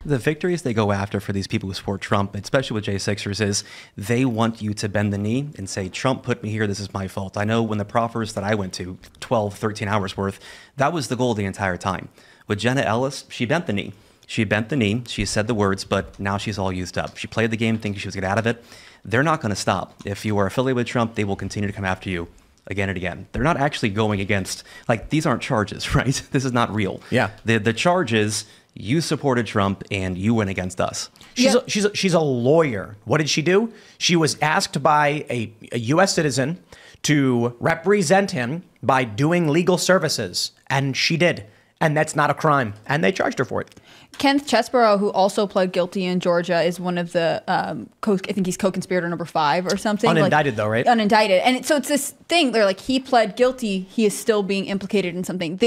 The victories they go after for these people who support Trump, especially with J6ers, is they want you to bend the knee and say, Trump put me here, this is my fault. I know when the proffers that I went to, 12, 13 hours worth, that was the goal the entire time. With Jenna Ellis, she bent the knee. She bent the knee, she said the words, but now she's all used up. She played the game thinking she was going to get out of it. They're not going to stop. If you are affiliated with Trump, they will continue to come after you again and again. They're not actually going against, like, these aren't charges, right? This is not real. Yeah. The charge is you supported Trump and you went against us. She's a lawyer. What did she do? She was asked by a U.S. citizen to represent him by doing legal services, and she did. And that's not a crime. And they charged her for it. Kenneth Chesborough, who also pled guilty in Georgia, is one of the, I think he's co-conspirator number 5 or something. Unindicted though, right? Unindicted. And so it's this thing, they're like, he pled guilty, he is still being implicated in something.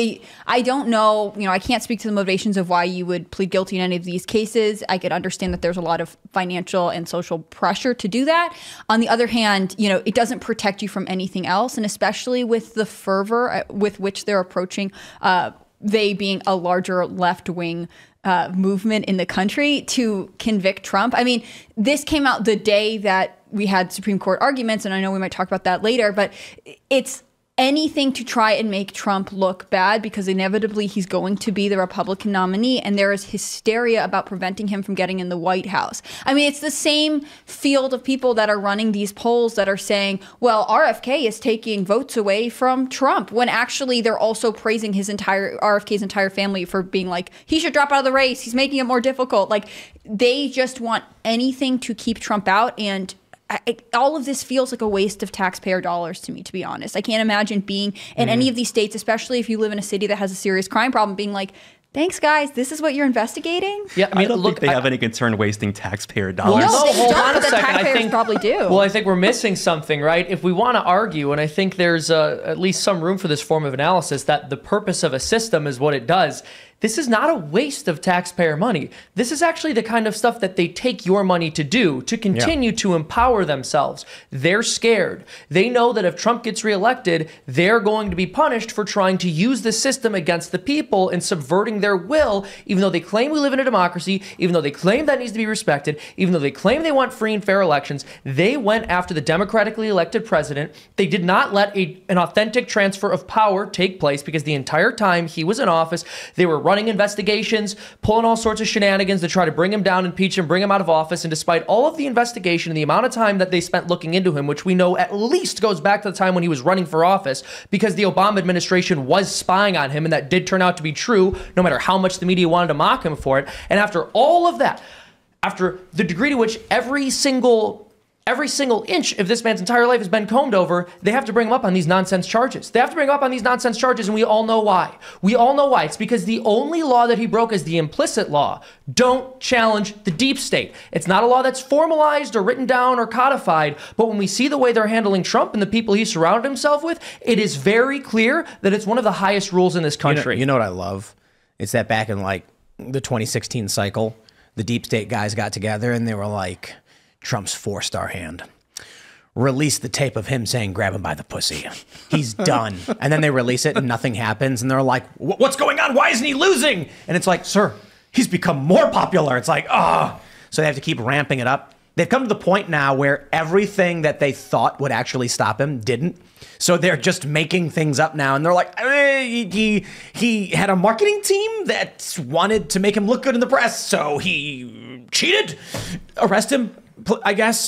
I don't know, I can't speak to the motivations of why you would plead guilty in any of these cases. I could understand that there's a lot of financial and social pressure to do that. On the other hand, it doesn't protect you from anything else. And especially with the fervor with which they're approaching, they being a larger left-wing movement in the country to convict Trump. I mean, this came out the day that we had Supreme Court arguments, and I know we might talk about that later, but it's anything to try and make Trump look bad because inevitably he's going to be the Republican nominee, and there is hysteria about preventing him from getting in the White House. I mean, it's the same field of people that are running these polls that are saying, well, RFK is taking votes away from Trump, when actually they're also praising RFK's entire family for being like, he should drop out of the race, he's making it more difficult. Like, they just want anything to keep Trump out, and all of this feels like a waste of taxpayer dollars to me, to be honest. I can't imagine being in any of these states, especially if you live in a city that has a serious crime problem, being like, thanks, guys, this is what you're investigating? Yeah, I don't think they have any concern wasting taxpayer dollars. Well, no, hold on a second. Taxpayers probably do. Well, I think we're missing something, right? If we want to argue, and I think there's at least some room for this form of analysis, that the purpose of a system is what it does. This is not a waste of taxpayer money. This is actually the kind of stuff that they take your money to do, to continue to empower themselves. They're scared. They know that if Trump gets reelected, they're going to be punished for trying to use the system against the people and subverting their will, even though they claim we live in a democracy, even though they claim that needs to be respected, even though they claim they want free and fair elections. They went after the democratically elected president. They did not let an authentic transfer of power take place, because the entire time he was in office, they were running investigations, pulling all sorts of shenanigans to try to bring him down, impeach him, bring him out of office. And despite all of the investigation and the amount of time that they spent looking into him, which we know at least goes back to the time when he was running for office, because the Obama administration was spying on him, and that did turn out to be true, no matter how much the media wanted to mock him for it. And after all of that, after the degree to which every single inch of this man's entire life has been combed over, they have to bring him up on these nonsense charges. They have to bring him up on these nonsense charges, and we all know why. We all know why. It's because the only law that he broke is the implicit law. Don't challenge the deep state. It's not a law that's formalized or written down or codified, but when we see the way they're handling Trump and the people he surrounded himself with, it is very clear that it's one of the highest rules in this country. You know what I love? It's that back in like the 2016 cycle, the deep state guys got together and they were like, Trump's forced our hand. Release the tape of him saying, grab him by the pussy. He's done. And then they release it and nothing happens. And they're like, what's going on? Why isn't he losing? And it's like, sir, he's become more popular. It's like, So they have to keep ramping it up. They've come to the point now where everything that they thought would actually stop him didn't. So they're just making things up now. And they're like, he had a marketing team that wanted to make him look good in the press. So he cheated. Arrest him, I guess.